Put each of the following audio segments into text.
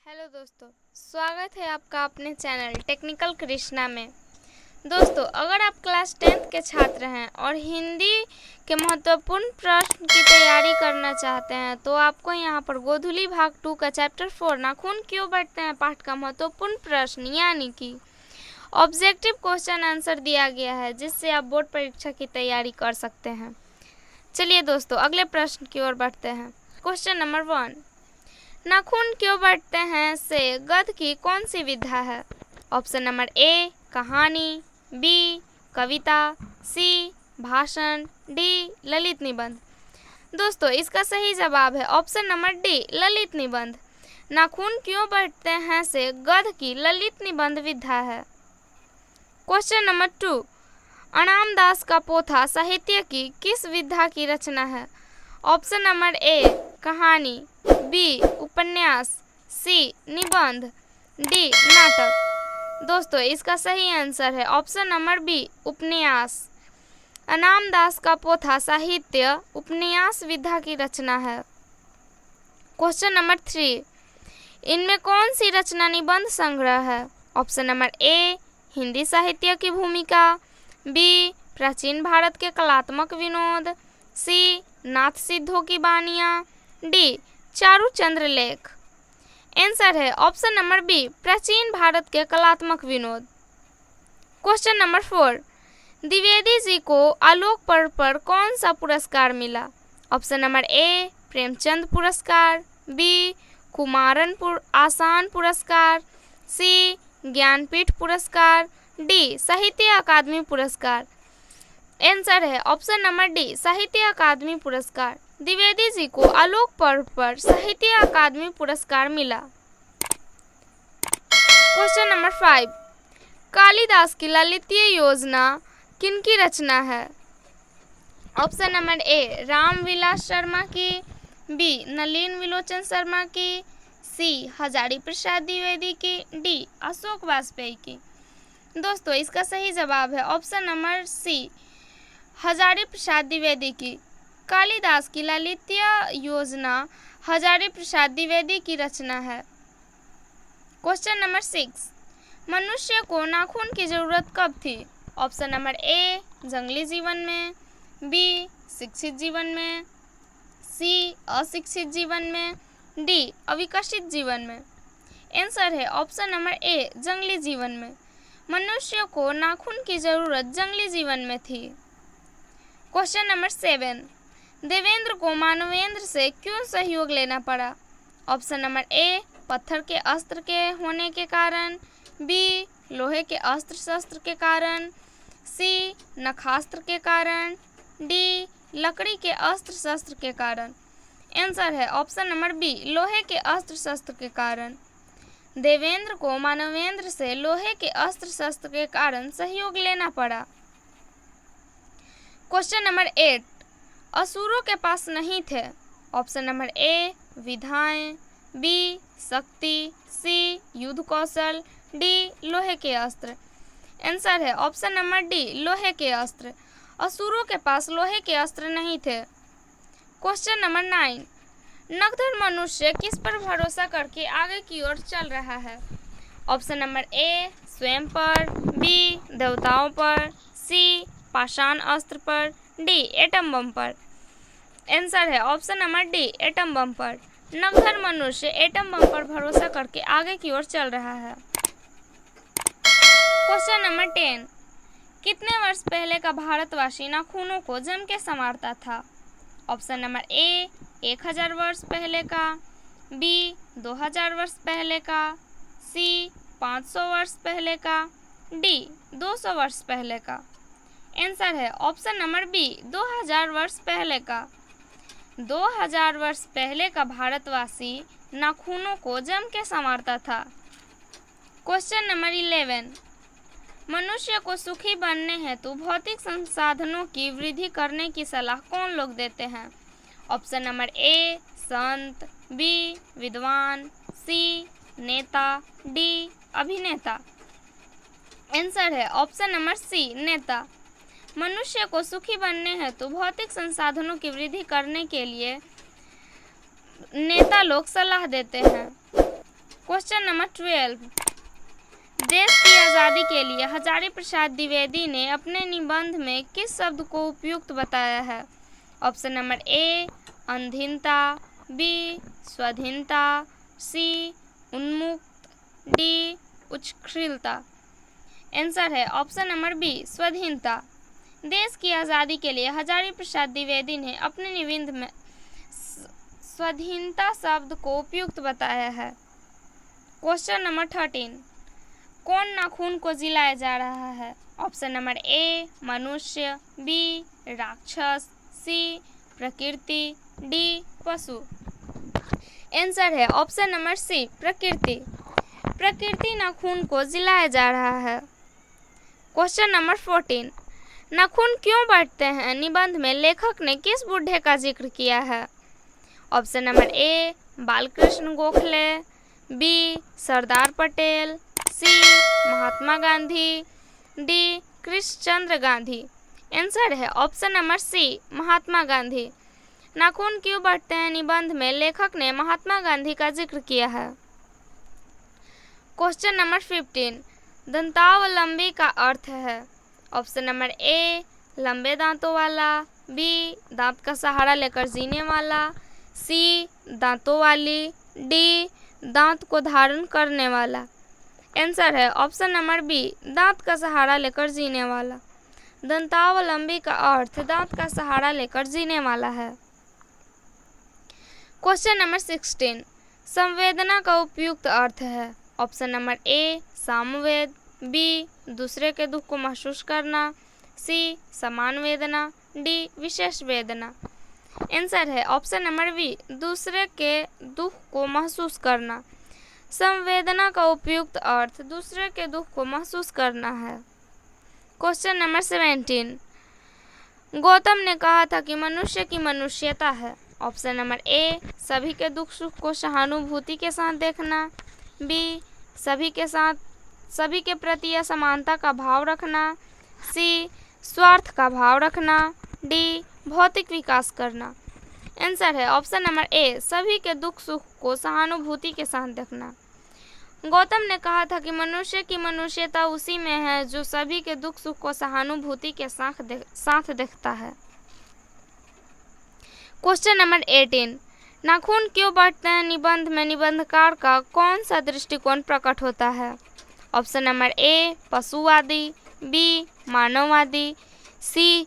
Hello दोस्तों, स्वागत है आपका अपने चैनल टेक्निकल कृष्णा में। दोस्तों, अगर आप क्लास 10th के छात्र हैं और हिंदी के महत्वपूर्ण प्रश्न की तैयारी करना चाहते हैं तो आपको यहाँ पर गोधुली भाग 2 का चैप्टर 4 नाखून क्यों बढ़ते हैं पाठ का महत्वपूर्ण प्रश्न यानी कि ऑब्जेक्टिव क्वेश्चन आंसर दिया गया है, जिससे आप बोर्ड परीक्षा की तैयारी कर सकते हैं। चलिए दोस्तों, अगले प्रश्न की ओर बढ़ते हैं। क्वेश्चन नंबर 1, नाखून क्यों बढ़ते हैं से गद्य की कौन सी विधा है? ऑप्शन नंबर ए कहानी, बी कविता, सी भाषण, डी ललित निबंध। दोस्तों, इसका सही जवाब है ऑप्शन नंबर डी ललित निबंध। नाखून क्यों बढ़ते हैं से गद्य की ललित निबंध विधा है। क्वेश्चन नंबर 2, अनाम दास का पोथा साहित्य की किस विधा की रचना है? ऑप्शन नंबर ए कहानी, बी उपन्यास, सी निबंध, डी नाटक। दोस्तों, इसका सही आंसर है ऑप्शन नंबर बी उपन्यास। अनाम दास का पोथा साहित्य उपन्यास विधा की रचना है। क्वेश्चन नंबर 3, इनमें कौन सी रचना निबंध संग्रह है? ऑप्शन नंबर ए हिंदी साहित्य की भूमिका, बी प्राचीन भारत के कलात्मक विनोद, सी नाथ सिद्धों की बानियां, डी चारुचंद्र लेख। आंसर है ऑप्शन नंबर बी प्राचीन भारत के कलात्मक विनोद। क्वेश्चन नंबर 4, द्विवेदी जी को आलोक पर्व पर कौन सा पुरस्कार मिला? ऑप्शन नंबर ए प्रेमचंद पुरस्कार, बी कुमारन आसान पुरस्कार, सी ज्ञानपीठ पुरस्कार, डी साहित्य अकादमी पुरस्कार। आंसर है ऑप्शन नंबर डी साहित्य अकादमी पुरस्कार। द्विवेदी जी को आलोक पर्व पर साहित्य अकादमी पुरस्कार मिला। क्वेश्चन नंबर 5, कालिदास की ललितीय योजना किनकी रचना है? ऑप्शन नंबर ए रामविलास शर्मा की, बी नलिन विलोचन शर्मा की, सी हजारी प्रसाद द्विवेदी की, डी अशोक वाजपेयी की। दोस्तों, इसका सही जवाब है ऑप्शन नंबर सी हजारी प्रसाद द्विवेदी की। कालिदास की ललितीय योजना हजारी प्रसाद द्विवेदी की रचना है। क्वेश्चन नंबर 6, मनुष्य को नाखून की जरूरत कब थी? ऑप्शन नंबर ए जंगली जीवन में, बी शिक्षित जीवन में, सी अशिक्षित जीवन में, डी अविकसित जीवन में। आंसर है ऑप्शन नंबर ए जंगली जीवन में। मनुष्य को नाखून की जरूरत जंगली जीवन में थी। क्वेश्चन नंबर 7, देवेंद्र को मानवेंद्र से क्यों सहयोग लेना पड़ा? ऑप्शन नंबर ए पत्थर के अस्त्र के होने के कारण, बी लोहे के अस्त्र शस्त्र के कारण, सी नखास्त्र के कारण, डी लकड़ी के अस्त्र शस्त्र के कारण। आंसर है ऑप्शन नंबर बी लोहे के अस्त्र शस्त्र के कारण। देवेंद्र को मानवेंद्र से लोहे के अस्त्र शस्त्र के कारण सहयोग लेना पड़ा। क्वेश्चन नंबर 8, असुरों के पास नहीं थे। ऑप्शन नंबर ए विधाएं, बी शक्ति, सी युद्ध कौशल, डी लोहे के अस्त्र। आंसर है ऑप्शन नंबर डी लोहे के अस्त्र। असुरों के पास लोहे के अस्त्र नहीं थे। क्वेश्चन नंबर 9, नगधर मनुष्य किस पर भरोसा करके आगे की ओर चल रहा है? ऑप्शन नंबर ए स्वयं पर, बी देवताओं पर, सी पाषाण अस्त्र पर, डी एटम बम पर। आंसर है option number D atom bomb पर। नगधर मनुष्य एटम बम पर भरोसा करके आगे की ओर चल रहा है। क्वेश्चन नंबर 10, कितने वर्ष पहले का भारतवासी नाखूनों को जम के संवारता था? ऑप्शन नंबर ए 1000 वर्ष पहले का, बी 2000 वर्ष पहले का, सी 500 वर्ष पहले का, डी 200 वर्ष पहले का। आंसर है ऑप्शन नंबर बी 2000 वर्ष पहले का। 2000 वर्ष पहले का भारतवासी नाखूनों को जम के संवारता था। क्वेश्चन नंबर 11, मनुष्य को सुखी बनने हेतु भौतिक संसाधनों की वृद्धि करने की सलाह कौन लोग देते हैं? ऑप्शन नंबर ए संत, बी विद्वान, सी नेता, डी अभिनेता। आंसर है ऑप्शन नंबर सी नेता। मनुष्य को सुखी बनने हेतु भौतिक संसाधनों की वृद्धि करने के लिए नेता लोग सलाह देते हैं। क्वेश्चन नंबर 12, देश की आज़ादी के लिए हजारी प्रसाद द्विवेदी ने अपने निबंध में किस शब्द को उपयुक्त बताया है? ऑप्शन नंबर ए अधीनता, बी स्वाधीनता, सी उन्मुक्त, डी उच्छृंखलता। आंसर है ऑप्शन नंबर बी स्वाधीनता। देश की आज़ादी के लिए हजारी प्रसाद द्विवेदी ने अपने निबंध में स्वाधीनता शब्द को उपयुक्त बताया है। क्वेश्चन नंबर 13, कौन नाखून को जिलाया जा रहा है? ऑप्शन नंबर ए मनुष्य, बी राक्षस, सी प्रकृति, डी पशु। आंसर है ऑप्शन नंबर सी प्रकृति। प्रकृति नाखून को जिलाया जा रहा है। क्वेश्चन नंबर 14, नाखून क्यों बढ़ते हैं निबंध में लेखक ने किस बूढ़े का जिक्र किया है? Option number A Balkrishna Gokhale, B Sardar Patel, C Mahatma Gandhi, D Krishnachandra Gandhi. Answer है option number C Mahatma Gandhi. नाखून क्यों बढ़ते हैं निबंध में लेखक ने महात्मा गांधी का जिक्र किया है। क्वेश्चन नंबर 15, दंतावलंबी का अर्थ है? ऑप्शन नंबर ए लंबे दांतों वाला, बी दांत का सहारा लेकर जीने वाला, सी दांतों वाली, डी दांत को धारण करने वाला। आंसर है ऑप्शन नंबर बी दांत का सहारा लेकर जीने वाला। दंतावलंबी का अर्थ दांत का सहारा लेकर जीने वाला है। क्वेश्चन नंबर 16, संवेदना का उपयुक्त अर्थ है? Option number A Samaveda, B दूसरे के दुख को महसूस करना, सी समान वेदना, डी विशेष वेदना। आंसर है ऑप्शन नंबर बी दूसरे के दुख को महसूस करना। संवेदना का उपयुक्त अर्थ दूसरे के दुख को महसूस करना है। क्वेश्चन नंबर 17, गौतम ने कहा था कि मनुष्य की मनुष्यता है। ऑप्शन नंबर ए सभी के दुख सुख को सहानुभूति के साथ देखना, बी सभी के प्रति असमानता का भाव रखना, सी स्वार्थ का भाव रखना, डी भौतिक विकास करना। आंसर है ऑप्शन नंबर ए सभी के दुख सुख को सहानुभूति के साथ देखना। गौतम ने कहा था कि मनुष्य की मनुष्यता उसी में है जो सभी के दुख सुख को सहानुभूति के साथ देखता है। क्वेश्चन नंबर 18, नाखून क्यों बढ़ते हैं निबंध में निबंधकार का कौन सा दृष्टिकोण प्रकट होता है? ऑप्शन नंबर ए पशुवादी, बी मानववादी, सी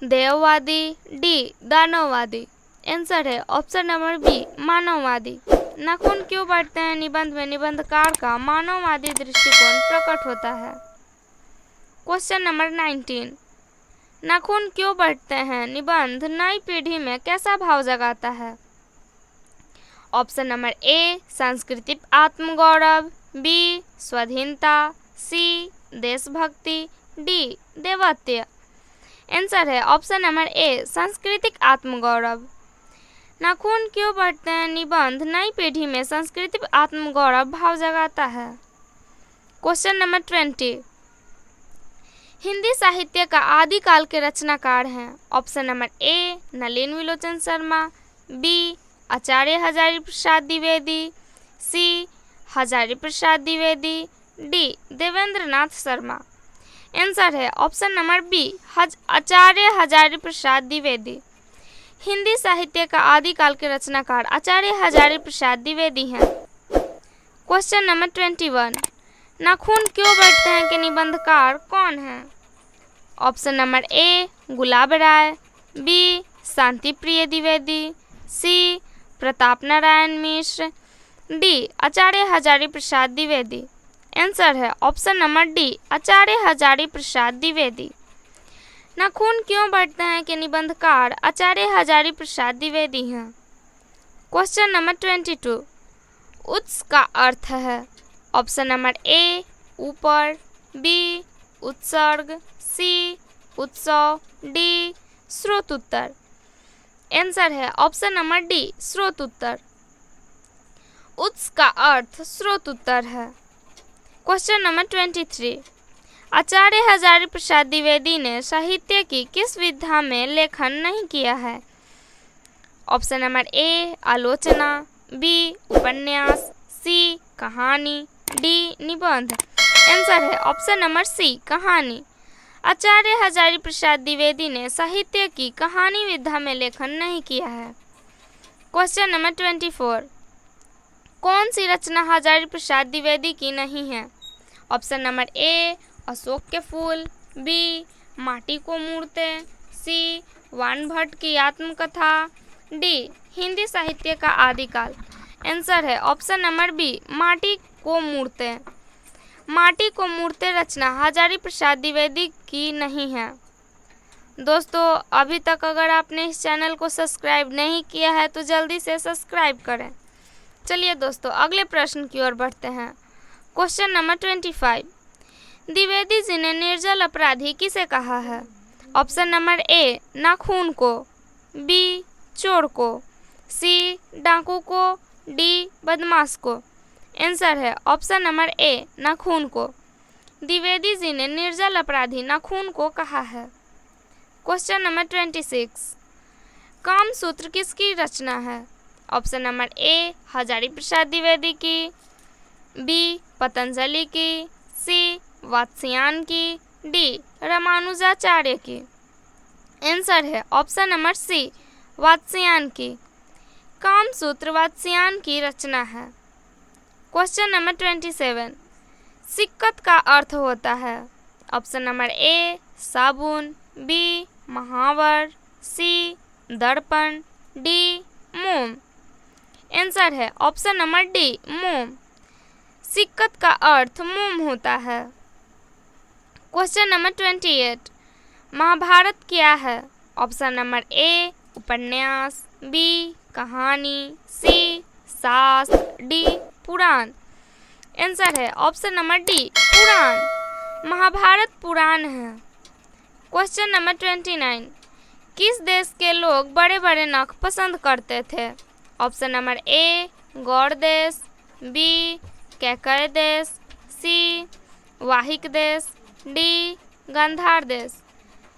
देववादी, डी दानववादी। आंसर है ऑप्शन नंबर बी मानववादी। नाखून क्यों बढ़ते हैं निबंध में निबंधकार का मानववादी दृष्टिकोण प्रकट होता है। क्वेश्चन नंबर 19, नाखून क्यों बढ़ते हैं निबंध नई पीढ़ी में कैसा भाव जगाता है? ऑप्शन नंबर ए सांस्कृतिक आत्मगौरव, बी स्वाधीनता, सी देशभक्ति, डी देवत्व। आंसर है ऑप्शन नंबर ए सांस्कृतिक आत्मगौरव। नाखून क्यों बढ़ते हैं निबंध नई पीढ़ी में सांस्कृतिक आत्मगौरव भाव जगाता है। क्वेश्चन नंबर 20, हिंदी साहित्य का आदिकाल के रचनाकार हैं। Option number A Nalin Vilochan Sharma, B Acharya Hazari Prasad Dwivedi, C Hazari Prasad Dwivedi, D Devendra Nath Sharma. Answer है option number B Acharya Hazari Prasad Dwivedi. Hindi साहित्य का आदिकाल के रचनाकार आचार्य हजारी प्रसाद द्विवेदी हैं। क्वेश्चन नंबर 21, नाखून क्यों बढ़ते हैं के निबंधकार कौन है? Option number A Gulab Rai, B Shanti Priya Dwivedi, C Pratap Narayan Mishra, D Acharya Hazari Prasad Dwivedi. Answer है option number D Acharya Hazari Prasad Dwivedi. नाखून क्यों बढ़ते हैं के निबंधकार आचार्य हजारी प्रसाद द्विवेदी हैं। क्वेश्चन नंबर 22, उत्स का अर्थ है? ऑप्शन नंबर ए ऊपर, बी उत्सर्ग, सी उत्सव, डी स्रोत उत्तर। आंसर है ऑप्शन नंबर डी स्रोत उत्तर। उत्स का अर्थ स्रोत उत्तर है। क्वेश्चन नंबर 23, आचार्य हजारी प्रसाद द्विवेदी ने साहित्य की किस विधा में लेखन नहीं किया है? ऑप्शन नंबर ए आलोचना, बी उपन्यास, सी कहानी, डी निबंध। आंसर है ऑप्शन नंबर सी कहानी। आचार्य हजारी प्रसाद द्विवेदी ने साहित्य की कहानी विधा में लेखन नहीं किया है। क्वेश्चन नंबर 24, कौन सी रचना हजारी प्रसाद द्विवेदी की नहीं है? ऑप्शन नंबर ए अशोक के फूल, बी माटी को मूर्तें, सी वानभट्ट की आत्मकथा, डी हिंदी साहित्य का आदिकाल। आंसर है ऑप्शन नंबर बी माटी को मूर्तें। माटी को मूर्तें रचना हजारी प्रसाद द्विवेदी की नहीं है। दोस्तों अभी तक अगर आपने इस चैनल को सब्सक्राइब नहीं किया है तो जल्दी से सब्सक्राइब करें। चलिए दोस्तों अगले प्रश्न की ओर बढ़ते हैं। क्वेश्चन नंबर 25, द्विवेदी जी ने निर्जल अपराधी किसे कहा है? ऑप्शन नंबर ए नाखून को, बी चोर को, सी डाकू को, डी बदमाश को। आंसर है ऑप्शन नंबर ए नाखून को। द्विवेदी जी ने निर्जल अपराधी नाखून को कहा है। क्वेश्चन नंबर 26, कामसूत्र किसकी रचना है? ऑप्शन नंबर ए हजारी प्रसाद द्विवेदी की, बी पतंजलि की, सी वात्स्यायन की, डी रामानुजाचार्य की। आंसर है ऑप्शन नंबर सी वात्स्यायन की। कामसूत्र वात्स्यायन की रचना है। क्वेश्चन नंबर 27, सिक्कत का अर्थ होता है? ऑप्शन नंबर ए साबुन, बी महावर, सी दर्पण, डी मोम। आंसर है ऑप्शन नंबर डी मोम। सिक्कत का अर्थ मोम होता है। क्वेश्चन नंबर 28, महाभारत क्या है? ऑप्शन नंबर ए उपन्यास, बी कहानी, सी शास्त्र, डी पुराण। आंसर है ऑप्शन नंबर डी पुराण। महाभारत पुराण है। क्वेश्चन नंबर 29, किस देश के लोग बड़े बड़े नख पसंद करते थे? ऑप्शन नंबर ए गौड़ देश, बी कैकय देश, सी वाहिक देश, डी गांधार देश।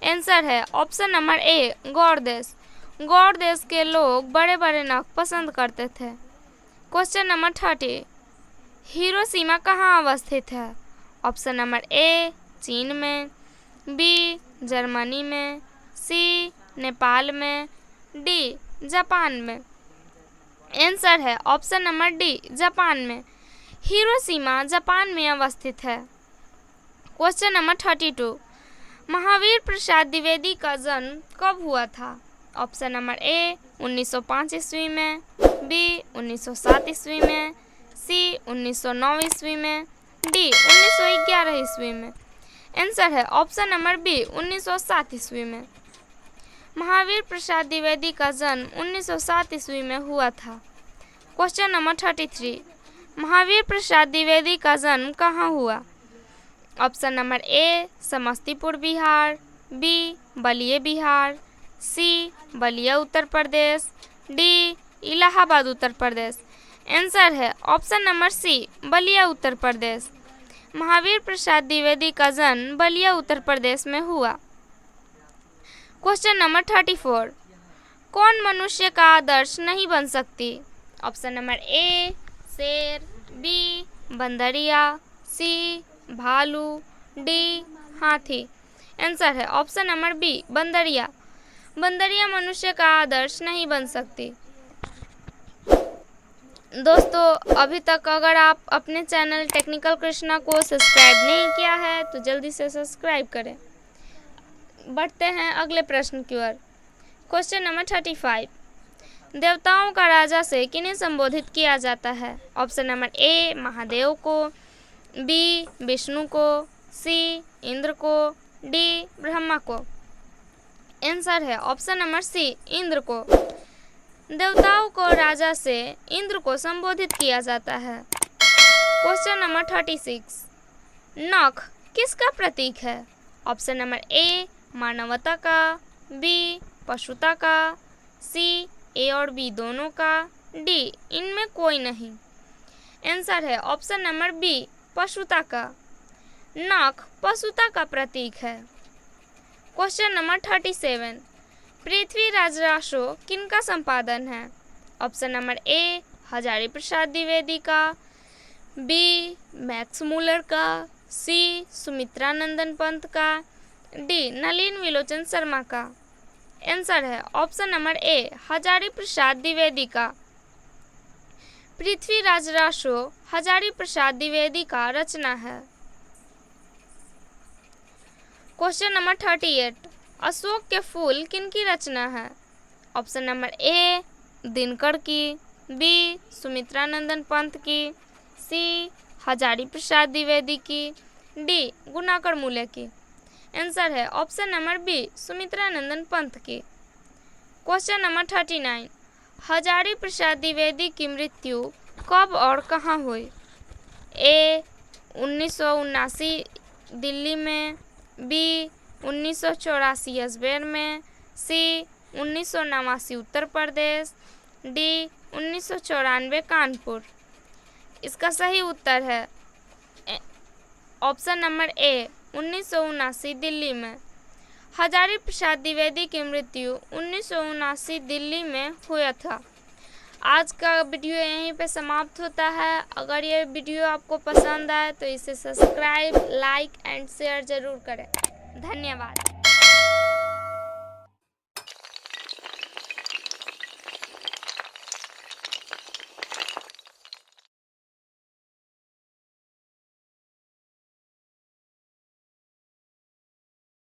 आंसर है ऑप्शन नंबर ए गौड़ देश। गौड़ देश के लोग बड़े बड़े नख पसंद करते थे। क्वेश्चन नंबर 30, हिरोशिमा कहाँ अवस्थित है? ऑप्शन नंबर ए चीन में, बी जर्मनी में, सी नेपाल में, डी जापान में। आंसर है ऑप्शन नंबर डी जापान में। हिरोशिमा जापान में अवस्थित है। क्वेश्चन नंबर 32, महावीर प्रसाद द्विवेदी का जन्म कब हुआ था? ऑप्शन नंबर ए 1905 ईस्वी में, बी 1907 ईस्वी में, सी 1909 ईस्वी में, डी 1911 ईस्वी में। आंसर है ऑप्शन नंबर बी 1907 ईस्वी में। महावीर प्रसाद द्विवेदी का जन्म 1907 ईस्वी में हुआ था। क्वेश्चन नंबर 33, महावीर प्रसाद द्विवेदी का जन्म कहाँ हुआ? Option number A Samastipur Bihar, B Ballia Bihar, C Ballia Uttar Pradesh, D Allahabad Uttar Pradesh. Answer है option number C Ballia Uttar Pradesh. Mahavir Prasad Dwivedi का जन्म बलिया उत्तर प्रदेश में हुआ। क्वेश्चन नंबर 34, कौन मनुष्य का आदर्श नहीं बन सकती? ऑप्शन नंबर ए शेर, बी बंदरिया, सी भालू, डी हाथी। आंसर है ऑप्शन नंबर बी बंदरिया। बंदरिया मनुष्य का आदर्श नहीं बन सकती। दोस्तों अभी तक अगर आप अपने चैनल टेक्निकल कृष्णा को सब्सक्राइब नहीं किया है तो जल्दी से सब्सक्राइब करें। बढ़ते हैं अगले प्रश्न की ओर। क्वेश्चन नंबर 35, देवताओं का राजा से किन्हें संबोधित किया जाता है? ऑप्शन नंबर ए महादेव को, बी विष्णु को, सी इंद्र को, डी ब्रह्मा को। आंसर है ऑप्शन नंबर सी इंद्र को। देवताओं को राजा से इंद्र को संबोधित किया जाता है। क्वेश्चन नंबर 36, नख किसका प्रतीक है? ऑप्शन नंबर ए मानवता का, बी पशुता का, सी ए और बी दोनों का, डी इनमें कोई नहीं। आंसर है ऑप्शन नंबर बी पशुता का। नख पशुता का प्रतीक है। क्वेश्चन नंबर 37, पृथ्वीराज रासो किनका संपादन है? ऑप्शन नंबर ए हजारी प्रसाद द्विवेदी का, बी मैक्स मूलर का, सी सुमित्रा नंदन पंत का, डी नलिन विलोचन शर्मा का। आंसर है ऑप्शन नंबर ए हजारी प्रसाद द्विवेदी का। पृथ्वीराज रासो हजारी प्रसाद द्विवेदी का रचना है। क्वेश्चन नंबर 38, अशोक के फूल किनकी रचना है? ऑप्शन नंबर ए दिनकर की, बी सुमित्रा नंदन पंत की, सी हजारी प्रसाद द्विवेदी की, डी गुणाकर मूल्य की। आंसर है ऑप्शन नंबर बी सुमित्रा नंदन पंत की। क्वेश्चन नंबर 39, हजारी प्रसाद द्विवेदी की मृत्यु कब और कहाँ हुई? ए 1979 दिल्ली में, बी 1984 अजमेर में, सी 1989 उत्तर प्रदेश, डी 1994 कानपुर। इसका सही उत्तर है ऑप्शन नंबर ए 1979 दिल्ली में। हजारी प्रसाद द्विवेदी की मृत्यु 1979 दिल्ली में हुआ था। आज का वीडियो यहीं पे समाप्त होता है। अगर ये वीडियो आपको पसंद आए तो इसे सब्सक्राइब, लाइक एंड शेयर ज़रूर करें। धन्यवाद।